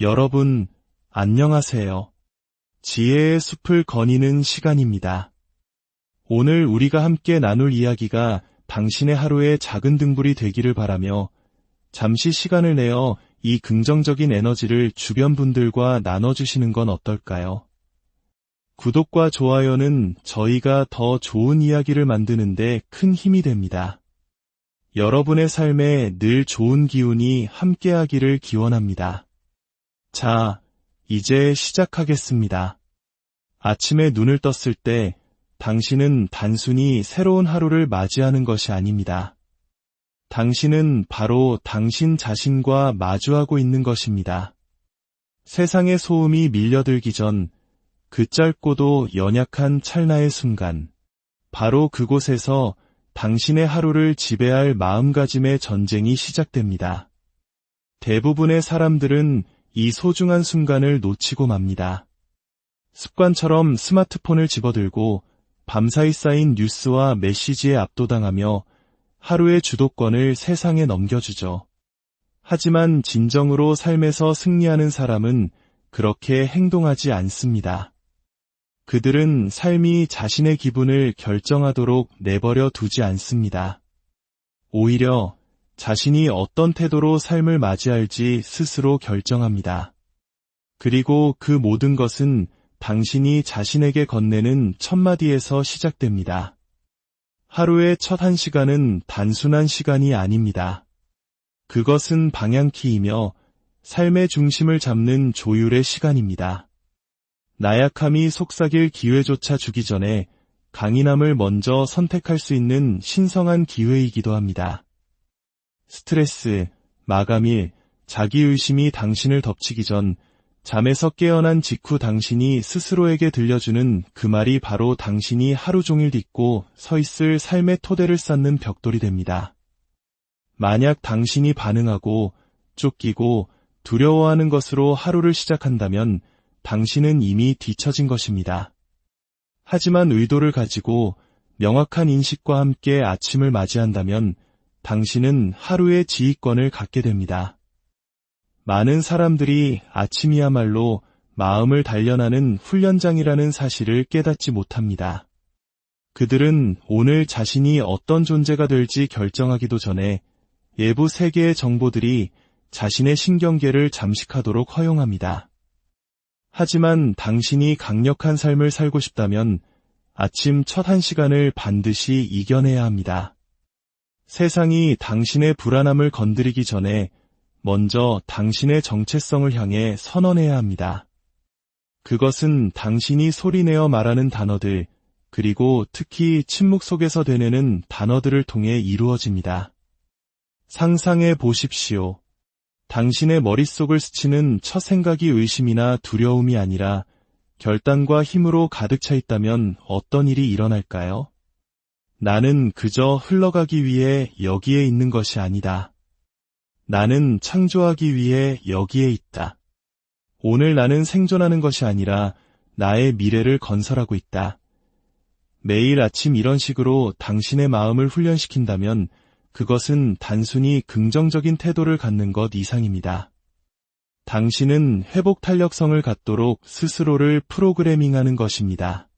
여러분, 안녕하세요. 지혜의 숲을 거니는 시간입니다. 오늘 우리가 함께 나눌 이야기가 당신의 하루의 작은 등불이 되기를 바라며 잠시 시간을 내어 이 긍정적인 에너지를 주변 분들과 나눠주시는 건 어떨까요? 구독과 좋아요는 저희가 더 좋은 이야기를 만드는데 큰 힘이 됩니다. 여러분의 삶에 늘 좋은 기운이 함께하기를 기원합니다. 자, 이제 시작하겠습니다. 아침에 눈을 떴을 때 당신은 단순히 새로운 하루를 맞이하는 것이 아닙니다. 당신은 바로 당신 자신과 마주하고 있는 것입니다. 세상의 소음이 밀려들기 전 그 짧고도 연약한 찰나의 순간, 바로 그곳에서 당신의 하루를 지배할 마음가짐의 전쟁이 시작됩니다. 대부분의 사람들은 이 소중한 순간을 놓치고 맙니다. 습관처럼 스마트폰을 집어들고 밤사이 쌓인 뉴스와 메시지에 압도당하며 하루의 주도권을 세상에 넘겨주죠. 하지만 진정으로 삶에서 승리하는 사람은 그렇게 행동하지 않습니다. 그들은 삶이 자신의 기분을 결정하도록 내버려 두지 않습니다. 오히려 자신이 어떤 태도로 삶을 맞이할지 스스로 결정합니다. 그리고 그 모든 것은 당신이 자신에게 건네는 첫마디에서 시작됩니다. 하루의 첫 1시간은 단순한 시간이 아닙니다. 그것은 방향키이며 삶의 중심을 잡는 조율의 시간입니다. 나약함이 속삭일 기회조차 주기 전에 강인함을 먼저 선택할 수 있는 신성한 기회이기도 합니다. 스트레스, 마감일, 자기의심이 당신을 덮치기 전 잠에서 깨어난 직후 당신이 스스로에게 들려주는 그 말이 바로 당신이 하루 종일 딛고 서 있을 삶의 토대를 쌓는 벽돌이 됩니다. 만약 당신이 반응하고 쫓기고 두려워하는 것으로 하루를 시작한다면 당신은 이미 뒤처진 것입니다. 하지만 의도를 가지고 명확한 인식과 함께 아침을 맞이한다면 당신은 하루의 지휘권을 갖게 됩니다. 많은 사람들이 아침이야말로 마음을 단련하는 훈련장이라는 사실을 깨닫지 못합니다. 그들은 오늘 자신이 어떤 존재가 될지 결정하기도 전에 외부 세계의 정보들이 자신의 신경계를 잠식하도록 허용합니다. 하지만 당신이 강력한 삶을 살고 싶다면 아침 첫 1시간을 반드시 이겨내야 합니다. 세상이 당신의 불안함을 건드리기 전에 먼저 당신의 정체성을 향해 선언해야 합니다. 그것은 당신이 소리내어 말하는 단어들, 그리고 특히 침묵 속에서 되뇌는 단어들을 통해 이루어집니다. 상상해 보십시오. 당신의 머릿속을 스치는 첫 생각이 의심이나 두려움이 아니라 결단과 힘으로 가득 차 있다면 어떤 일이 일어날까요? 나는 그저 흘러가기 위해 여기에 있는 것이 아니다. 나는 창조하기 위해 여기에 있다. 오늘 나는 생존하는 것이 아니라 나의 미래를 건설하고 있다. 매일 아침 이런 식으로 당신의 마음을 훈련시킨다면 그것은 단순히 긍정적인 태도를 갖는 것 이상입니다. 당신은 회복 탄력성을 갖도록 스스로를 프로그래밍하는 것입니다.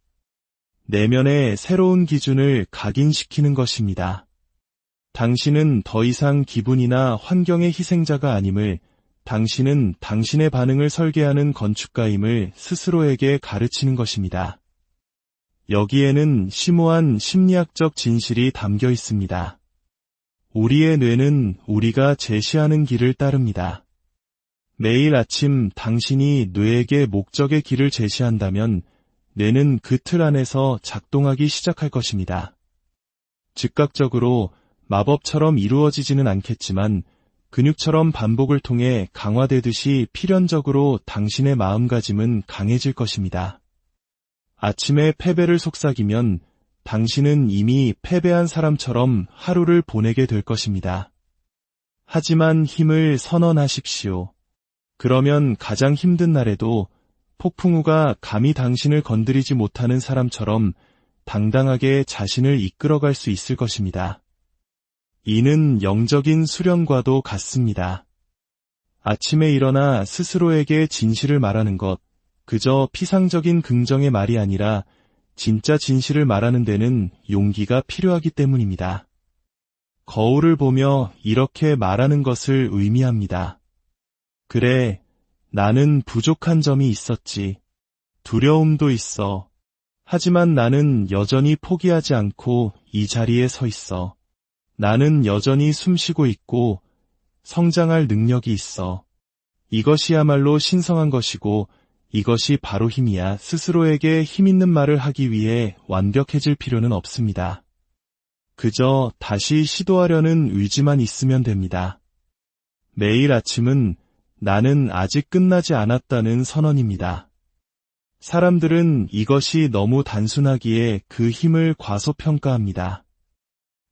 내면의 새로운 기준을 각인시키는 것입니다. 당신은 더 이상 기분이나 환경의 희생자가 아님을, 당신은 당신의 반응을 설계하는 건축가임을 스스로에게 가르치는 것입니다. 여기에는 심오한 심리학적 진실이 담겨 있습니다. 우리의 뇌는 우리가 제시하는 길을 따릅니다. 매일 아침 당신이 뇌에게 목적의 길을 제시한다면 뇌는 그 틀 안에서 작동하기 시작할 것입니다. 즉각적으로 마법처럼 이루어지지는 않겠지만 근육처럼 반복을 통해 강화되듯이 필연적으로 당신의 마음가짐은 강해질 것입니다. 아침에 패배를 속삭이면 당신은 이미 패배한 사람처럼 하루를 보내게 될 것입니다. 하지만 힘을 선언하십시오. 그러면 가장 힘든 날에도 폭풍우가 감히 당신을 건드리지 못하는 사람처럼 당당하게 자신을 이끌어갈 수 있을 것입니다. 이는 영적인 수련과도 같습니다. 아침에 일어나 스스로에게 진실을 말하는 것, 그저 피상적인 긍정의 말이 아니라 진짜 진실을 말하는 데는 용기가 필요하기 때문입니다. 거울을 보며 이렇게 말하는 것을 의미합니다. 그래, 나는 부족한 점이 있었지. 두려움도 있어. 하지만 나는 여전히 포기하지 않고 이 자리에 서 있어. 나는 여전히 숨쉬고 있고 성장할 능력이 있어. 이것이야말로 신성한 것이고 이것이 바로 힘이야. 스스로에게 힘있는 말을 하기 위해 완벽해질 필요는 없습니다. 그저 다시 시도하려는 의지만 있으면 됩니다. 매일 아침은 나는 아직 끝나지 않았다는 선언입니다. 사람들은 이것이 너무 단순하기에 그 힘을 과소평가합니다.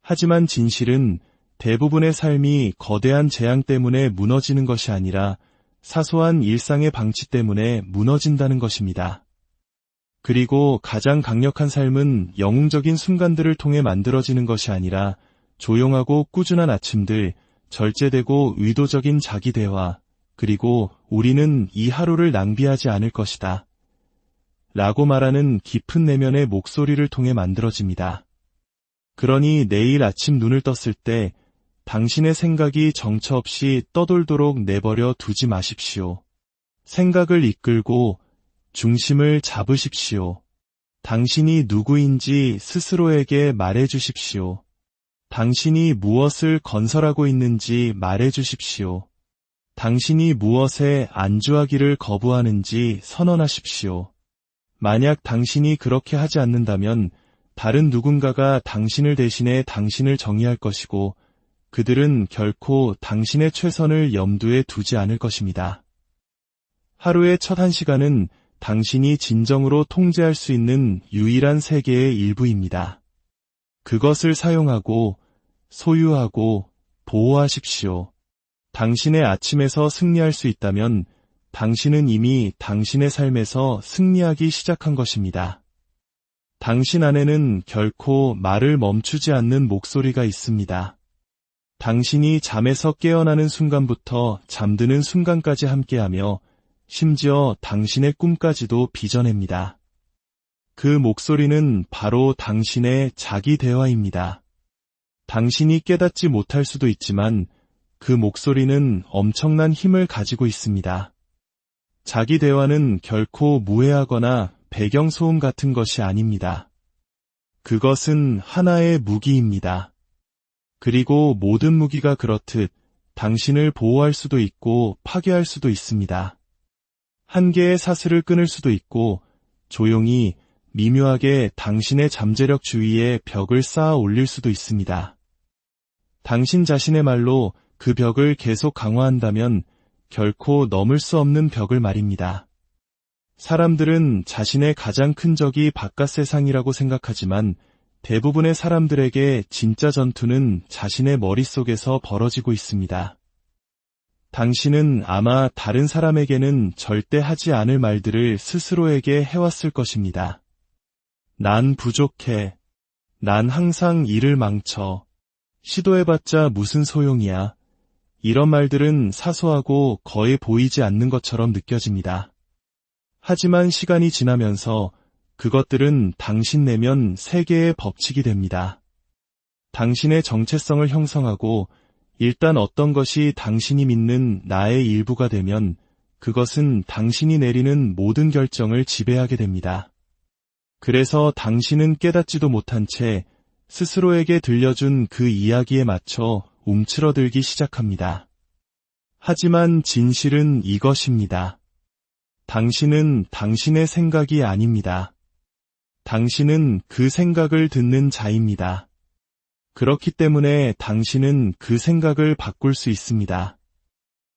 하지만 진실은 대부분의 삶이 거대한 재앙 때문에 무너지는 것이 아니라 사소한 일상의 방치 때문에 무너진다는 것입니다. 그리고 가장 강력한 삶은 영웅적인 순간들을 통해 만들어지는 것이 아니라 조용하고 꾸준한 아침들, 절제되고 의도적인 자기 대화, 그리고 우리는 이 하루를 낭비하지 않을 것이다. 라고 말하는 깊은 내면의 목소리를 통해 만들어집니다. 그러니 내일 아침 눈을 떴을 때 당신의 생각이 정처 없이 떠돌도록 내버려 두지 마십시오. 생각을 이끌고 중심을 잡으십시오. 당신이 누구인지 스스로에게 말해주십시오. 당신이 무엇을 건설하고 있는지 말해주십시오. 당신이 무엇에 안주하기를 거부하는지 선언하십시오. 만약 당신이 그렇게 하지 않는다면 다른 누군가가 당신을 대신해 당신을 정의할 것이고 그들은 결코 당신의 최선을 염두에 두지 않을 것입니다. 하루의 첫 1시간은 당신이 진정으로 통제할 수 있는 유일한 세계의 일부입니다. 그것을 사용하고 소유하고 보호하십시오. 당신의 아침에서 승리할 수 있다면 당신은 이미 당신의 삶에서 승리하기 시작한 것입니다. 당신 안에는 결코 말을 멈추지 않는 목소리가 있습니다. 당신이 잠에서 깨어나는 순간부터 잠드는 순간까지 함께하며 심지어 당신의 꿈까지도 빚어냅니다. 그 목소리는 바로 당신의 자기 대화입니다. 당신이 깨닫지 못할 수도 있지만 그 목소리는 엄청난 힘을 가지고 있습니다. 자기 대화는 결코 무해하거나 배경소음 같은 것이 아닙니다. 그것은 하나의 무기입니다. 그리고 모든 무기가 그렇듯 당신을 보호할 수도 있고 파괴할 수도 있습니다. 한 개의 사슬을 끊을 수도 있고 조용히 미묘하게 당신의 잠재력 주위에 벽을 쌓아 올릴 수도 있습니다. 당신 자신의 말로 그 벽을 계속 강화한다면 결코 넘을 수 없는 벽을 말입니다. 사람들은 자신의 가장 큰 적이 바깥 세상이라고 생각하지만 대부분의 사람들에게 진짜 전투는 자신의 머릿속에서 벌어지고 있습니다. 당신은 아마 다른 사람에게는 절대 하지 않을 말들을 스스로에게 해왔을 것입니다. 난 부족해. 난 항상 일을 망쳐. 시도해봤자 무슨 소용이야. 이런 말들은 사소하고 거의 보이지 않는 것처럼 느껴집니다. 하지만 시간이 지나면서 그것들은 당신 내면 세계의 법칙이 됩니다. 당신의 정체성을 형성하고 일단 어떤 것이 당신이 믿는 나의 일부가 되면 그것은 당신이 내리는 모든 결정을 지배하게 됩니다. 그래서 당신은 깨닫지도 못한 채 스스로에게 들려준 그 이야기에 맞춰 움츠러들기 시작합니다. 하지만 진실은 이것입니다. 당신은 당신의 생각이 아닙니다. 당신은 그 생각을 듣는 자입니다. 그렇기 때문에 당신은 그 생각을 바꿀 수 있습니다.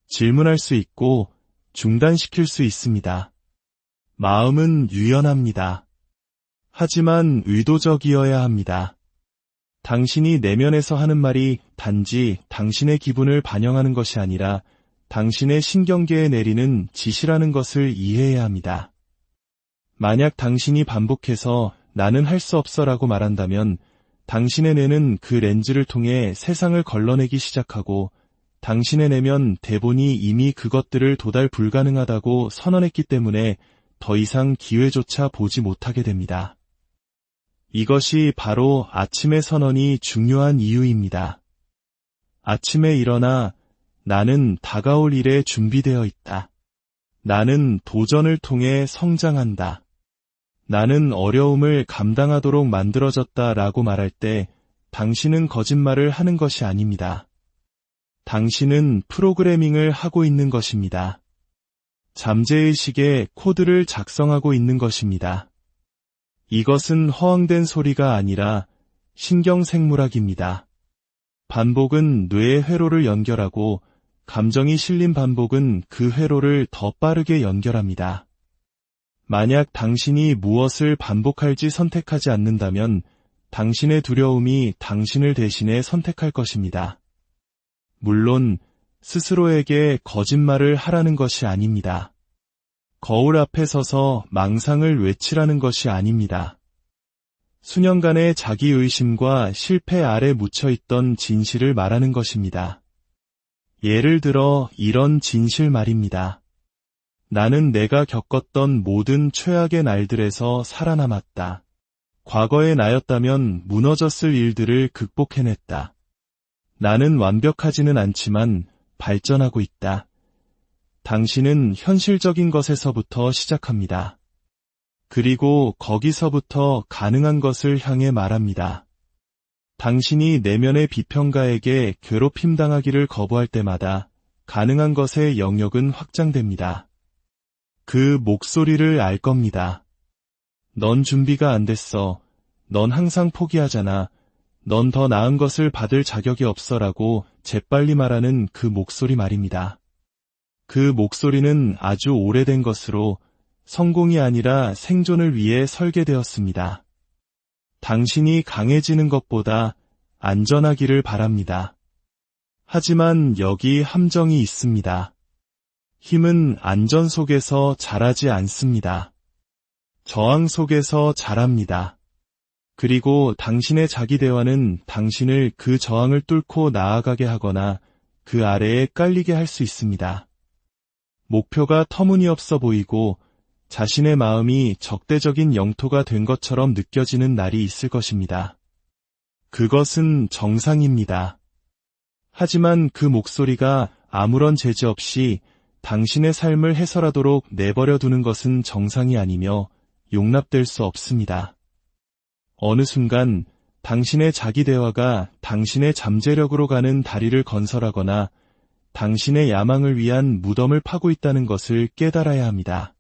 질문할 수 있고 중단시킬 수 있습니다. 마음은 유연합니다. 하지만 의도적이어야 합니다. 당신이 내면에서 하는 말이 단지 당신의 기분을 반영하는 것이 아니라 당신의 신경계에 내리는 지시라는 것을 이해해야 합니다. 만약 당신이 반복해서 나는 할 수 없어라고 말한다면 당신의 뇌는 그 렌즈를 통해 세상을 걸러내기 시작하고 당신의 내면 대본이 이미 그것들을 도달 불가능하다고 선언했기 때문에 더 이상 기회조차 보지 못하게 됩니다. 이것이 바로 아침의 선언이 중요한 이유입니다. 아침에 일어나 나는 다가올 일에 준비되어 있다. 나는 도전을 통해 성장한다. 나는 어려움을 감당하도록 만들어졌다라고 말할 때 당신은 거짓말을 하는 것이 아닙니다. 당신은 프로그래밍을 하고 있는 것입니다. 잠재의식의 코드를 작성하고 있는 것입니다. 이것은 허황된 소리가 아니라 신경생물학입니다. 반복은 뇌의 회로를 연결하고 감정이 실린 반복은 그 회로를 더 빠르게 연결합니다. 만약 당신이 무엇을 반복할지 선택하지 않는다면 당신의 두려움이 당신을 대신해 선택할 것입니다. 물론 스스로에게 거짓말을 하라는 것이 아닙니다. 거울 앞에 서서 망상을 외치라는 것이 아닙니다. 수년간의 자기의심과 실패 아래 묻혀있던 진실을 말하는 것입니다. 예를 들어 이런 진실 말입니다. 나는 내가 겪었던 모든 최악의 날들에서 살아남았다. 과거의 나였다면 무너졌을 일들을 극복해냈다. 나는 완벽하지는 않지만 발전하고 있다. 당신은 현실적인 것에서부터 시작합니다. 그리고 거기서부터 가능한 것을 향해 말합니다. 당신이 내면의 비평가에게 괴롭힘 당하기를 거부할 때마다 가능한 것의 영역은 확장됩니다. 그 목소리를 알 겁니다. 넌 준비가 안 됐어. 넌 항상 포기하잖아. 넌 더 나은 것을 받을 자격이 없어라고 재빨리 말하는 그 목소리 말입니다. 그 목소리는 아주 오래된 것으로 성공이 아니라 생존을 위해 설계되었습니다. 당신이 강해지는 것보다 안전하기를 바랍니다. 하지만 여기 함정이 있습니다. 힘은 안전 속에서 자라지 않습니다. 저항 속에서 자랍니다. 그리고 당신의 자기 대화는 당신을 그 저항을 뚫고 나아가게 하거나 그 아래에 깔리게 할 수 있습니다. 목표가 터무니없어 보이고 자신의 마음이 적대적인 영토가 된 것처럼 느껴지는 날이 있을 것입니다. 그것은 정상입니다. 하지만 그 목소리가 아무런 제재 없이 당신의 삶을 해설하도록 내버려 두는 것은 정상이 아니며 용납될 수 없습니다. 어느 순간 당신의 자기 대화가 당신의 잠재력으로 가는 다리를 건설하거나 당신의 야망을 위한 무덤을 파고 있다는 것을 깨달아야 합니다.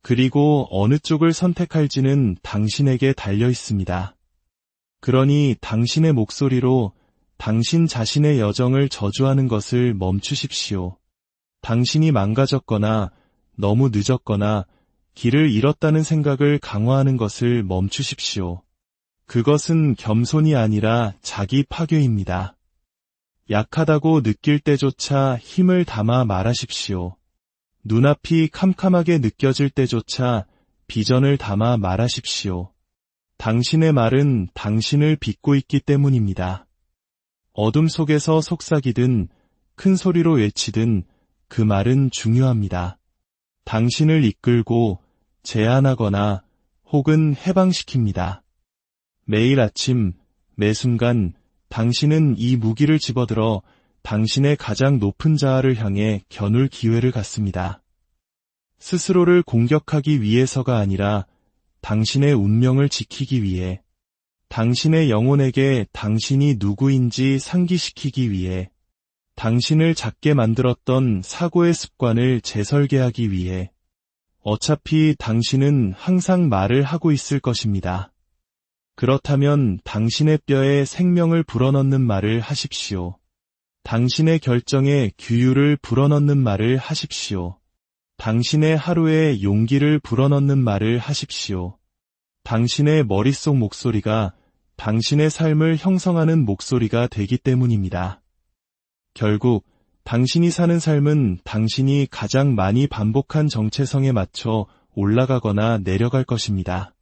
그리고 어느 쪽을 선택할지는 당신에게 달려 있습니다. 그러니 당신의 목소리로 당신 자신의 여정을 저주하는 것을 멈추십시오. 당신이 망가졌거나 너무 늦었거나 길을 잃었다는 생각을 강화하는 것을 멈추십시오. 그것은 겸손이 아니라 자기 파괴입니다. 약하다고 느낄 때조차 힘을 담아 말하십시오. 눈앞이 캄캄하게 느껴질 때조차 비전을 담아 말하십시오. 당신의 말은 당신을 빚고 있기 때문입니다. 어둠 속에서 속삭이든 큰 소리로 외치든 그 말은 중요합니다. 당신을 이끌고 제한하거나 혹은 해방시킵니다. 매일 아침, 매 순간 당신은 이 무기를 집어들어 당신의 가장 높은 자아를 향해 겨눌 기회를 갖습니다. 스스로를 공격하기 위해서가 아니라 당신의 운명을 지키기 위해, 당신의 영혼에게 당신이 누구인지 상기시키기 위해, 당신을 작게 만들었던 사고의 습관을 재설계하기 위해, 어차피 당신은 항상 말을 하고 있을 것입니다. 그렇다면 당신의 뼈에 생명을 불어넣는 말을 하십시오. 당신의 결정에 규율을 불어넣는 말을 하십시오. 당신의 하루에 용기를 불어넣는 말을 하십시오. 당신의 머릿속 목소리가 당신의 삶을 형성하는 목소리가 되기 때문입니다. 결국 당신이 사는 삶은 당신이 가장 많이 반복한 정체성에 맞춰 올라가거나 내려갈 것입니다.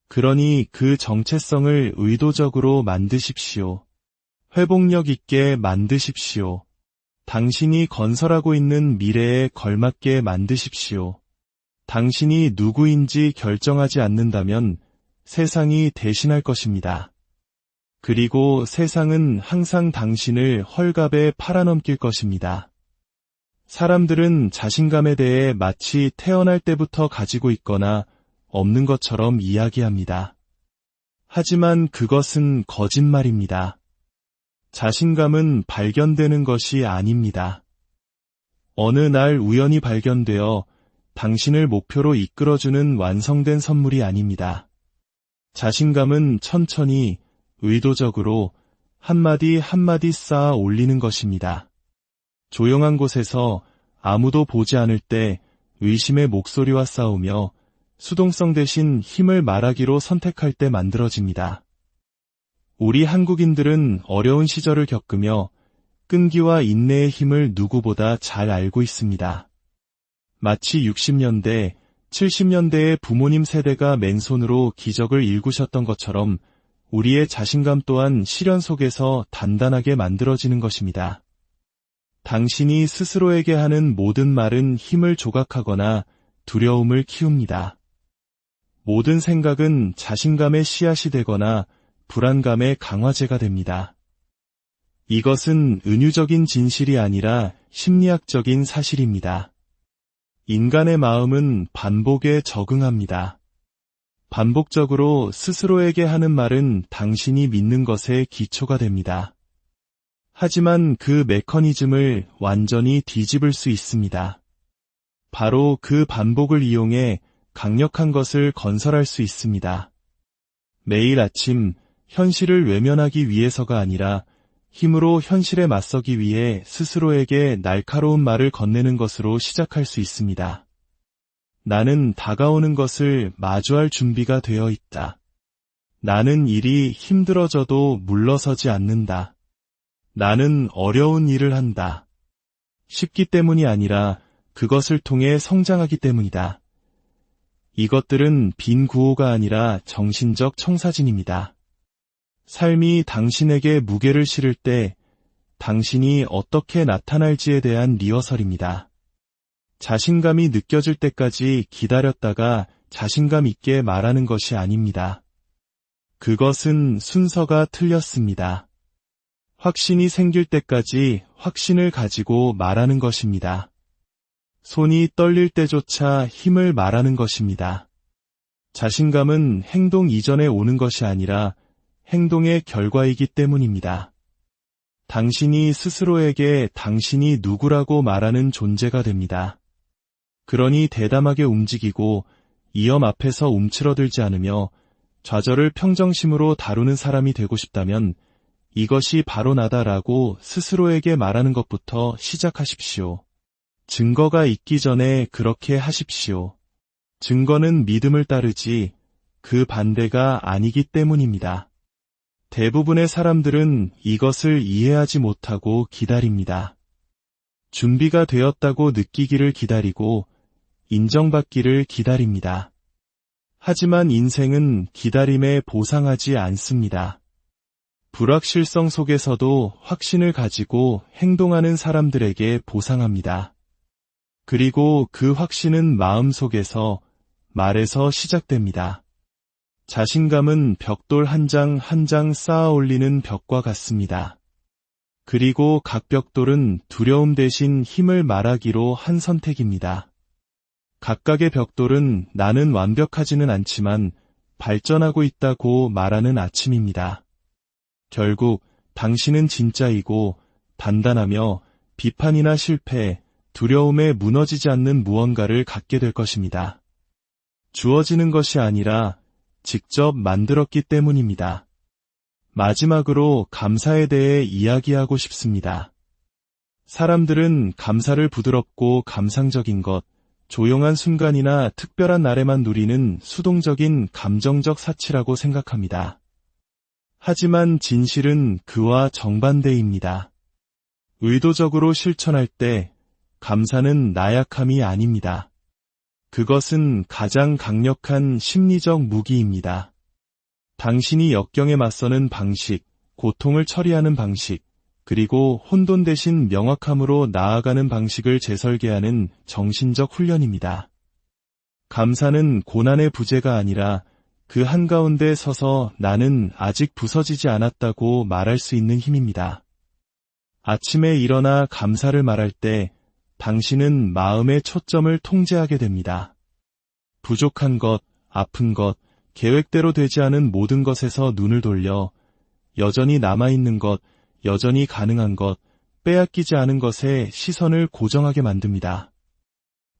그러니 그 정체성을 의도적으로 만드십시오. 회복력 있게 만드십시오. 당신이 건설하고 있는 미래에 걸맞게 만드십시오. 당신이 누구인지 결정하지 않는다면 세상이 대신할 것입니다. 그리고 세상은 항상 당신을 헐값에 팔아넘길 것입니다. 사람들은 자신감에 대해 마치 태어날 때부터 가지고 있거나 없는 것처럼 이야기합니다. 하지만 그것은 거짓말입니다. 자신감은 발견되는 것이 아닙니다. 어느 날 우연히 발견되어 당신을 목표로 이끌어주는 완성된 선물이 아닙니다. 자신감은 천천히, 의도적으로 한마디 한마디 쌓아 올리는 것입니다. 조용한 곳에서 아무도 보지 않을 때 의심의 목소리와 싸우며 수동성 대신 힘을 말하기로 선택할 때 만들어집니다. 우리 한국인들은 어려운 시절을 겪으며 끈기와 인내의 힘을 누구보다 잘 알고 있습니다. 마치 60년대, 70년대의 부모님 세대가 맨손으로 기적을 일구셨던 것처럼 우리의 자신감 또한 시련 속에서 단단하게 만들어지는 것입니다. 당신이 스스로에게 하는 모든 말은 힘을 조각하거나 두려움을 키웁니다. 모든 생각은 자신감의 씨앗이 되거나 불안감의 강화제가 됩니다. 이것은 은유적인 진실이 아니라 심리학적인 사실입니다. 인간의 마음은 반복에 적응합니다. 반복적으로 스스로에게 하는 말은 당신이 믿는 것의 기초가 됩니다. 하지만 그 메커니즘을 완전히 뒤집을 수 있습니다. 바로 그 반복을 이용해 강력한 것을 건설할 수 있습니다. 매일 아침 현실을 외면하기 위해서가 아니라 힘으로 현실에 맞서기 위해 스스로에게 날카로운 말을 건네는 것으로 시작할 수 있습니다. 나는 다가오는 것을 마주할 준비가 되어 있다. 나는 일이 힘들어져도 물러서지 않는다. 나는 어려운 일을 한다. 쉽기 때문이 아니라 그것을 통해 성장하기 때문이다. 이것들은 빈 구호가 아니라 정신적 청사진입니다. 삶이 당신에게 무게를 실을 때 당신이 어떻게 나타날지에 대한 리허설입니다. 자신감이 느껴질 때까지 기다렸다가 자신감 있게 말하는 것이 아닙니다. 그것은 순서가 틀렸습니다. 확신이 생길 때까지 확신을 가지고 말하는 것입니다. 손이 떨릴 때조차 힘을 말하는 것입니다. 자신감은 행동 이전에 오는 것이 아니라 행동의 결과이기 때문입니다. 당신이 스스로에게 당신이 누구라고 말하는 존재가 됩니다. 그러니 대담하게 움직이고 위험 앞에서 움츠러들지 않으며 좌절을 평정심으로 다루는 사람이 되고 싶다면 이것이 바로 나다라고 스스로에게 말하는 것부터 시작하십시오. 증거가 있기 전에 그렇게 하십시오. 증거는 믿음을 따르지 그 반대가 아니기 때문입니다. 대부분의 사람들은 이것을 이해하지 못하고 기다립니다. 준비가 되었다고 느끼기를 기다리고 인정받기를 기다립니다. 하지만 인생은 기다림에 보상하지 않습니다. 불확실성 속에서도 확신을 가지고 행동하는 사람들에게 보상합니다. 그리고 그 확신은 마음속에서, 말에서 시작됩니다. 자신감은 벽돌 한 장 한 장 쌓아 올리는 벽과 같습니다. 그리고 각 벽돌은 두려움 대신 힘을 말하기로 한 선택입니다. 각각의 벽돌은 나는 완벽하지는 않지만 발전하고 있다고 말하는 아침입니다. 결국 당신은 진짜이고 단단하며 비판이나 실패, 두려움에 무너지지 않는 무언가를 갖게 될 것입니다. 주어지는 것이 아니라 직접 만들었기 때문입니다. 마지막으로 감사에 대해 이야기하고 싶습니다. 사람들은 감사를 부드럽고 감상적인 것, 조용한 순간이나 특별한 날에만 누리는 수동적인 감정적 사치라고 생각합니다. 하지만 진실은 그와 정반대입니다. 의도적으로 실천할 때 감사는 나약함이 아닙니다. 그것은 가장 강력한 심리적 무기입니다. 당신이 역경에 맞서는 방식, 고통을 처리하는 방식, 그리고 혼돈 대신 명확함으로 나아가는 방식을 재설계하는 정신적 훈련입니다. 감사는 고난의 부재가 아니라 그 한가운데 서서 나는 아직 부서지지 않았다고 말할 수 있는 힘입니다. 아침에 일어나 감사를 말할 때 당신은 마음의 초점을 통제하게 됩니다. 부족한 것, 아픈 것, 계획대로 되지 않은 모든 것에서 눈을 돌려 여전히 남아있는 것, 여전히 가능한 것, 빼앗기지 않은 것에 시선을 고정하게 만듭니다.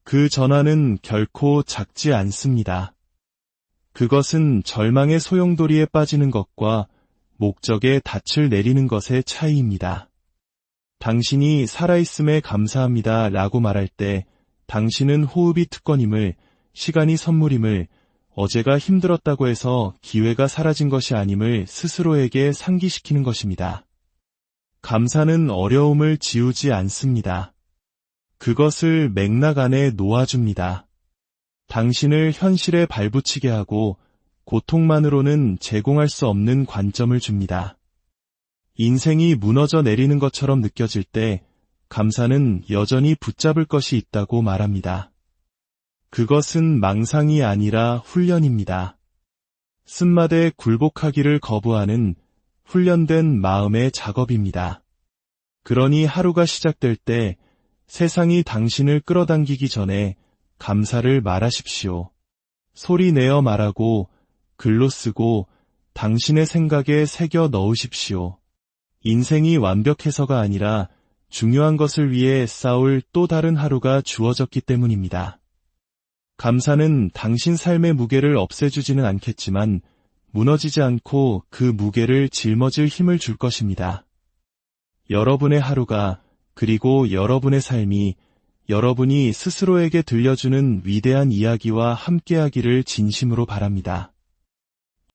그 전환은 결코 작지 않습니다. 그것은 절망의 소용돌이에 빠지는 것과 목적의 닻을 내리는 것의 차이입니다. 당신이 살아있음에 감사합니다 라고 말할 때 당신은 호흡이 특권임을, 시간이 선물임을, 어제가 힘들었다고 해서 기회가 사라진 것이 아님을 스스로에게 상기시키는 것입니다. 감사는 어려움을 지우지 않습니다. 그것을 맥락 안에 놓아줍니다. 당신을 현실에 발붙이게 하고 고통만으로는 제공할 수 없는 관점을 줍니다. 인생이 무너져 내리는 것처럼 느껴질 때 감사는 여전히 붙잡을 것이 있다고 말합니다. 그것은 망상이 아니라 훈련입니다. 쓴맛에 굴복하기를 거부하는 훈련된 마음의 작업입니다. 그러니 하루가 시작될 때 세상이 당신을 끌어당기기 전에 감사를 말하십시오. 소리 내어 말하고 글로 쓰고 당신의 생각에 새겨 넣으십시오. 인생이 완벽해서가 아니라 중요한 것을 위해 싸울 또 다른 하루가 주어졌기 때문입니다. 감사는 당신 삶의 무게를 없애주지는 않겠지만 무너지지 않고 그 무게를 짊어질 힘을 줄 것입니다. 여러분의 하루가, 그리고 여러분의 삶이 여러분이 스스로에게 들려주는 위대한 이야기와 함께하기를 진심으로 바랍니다.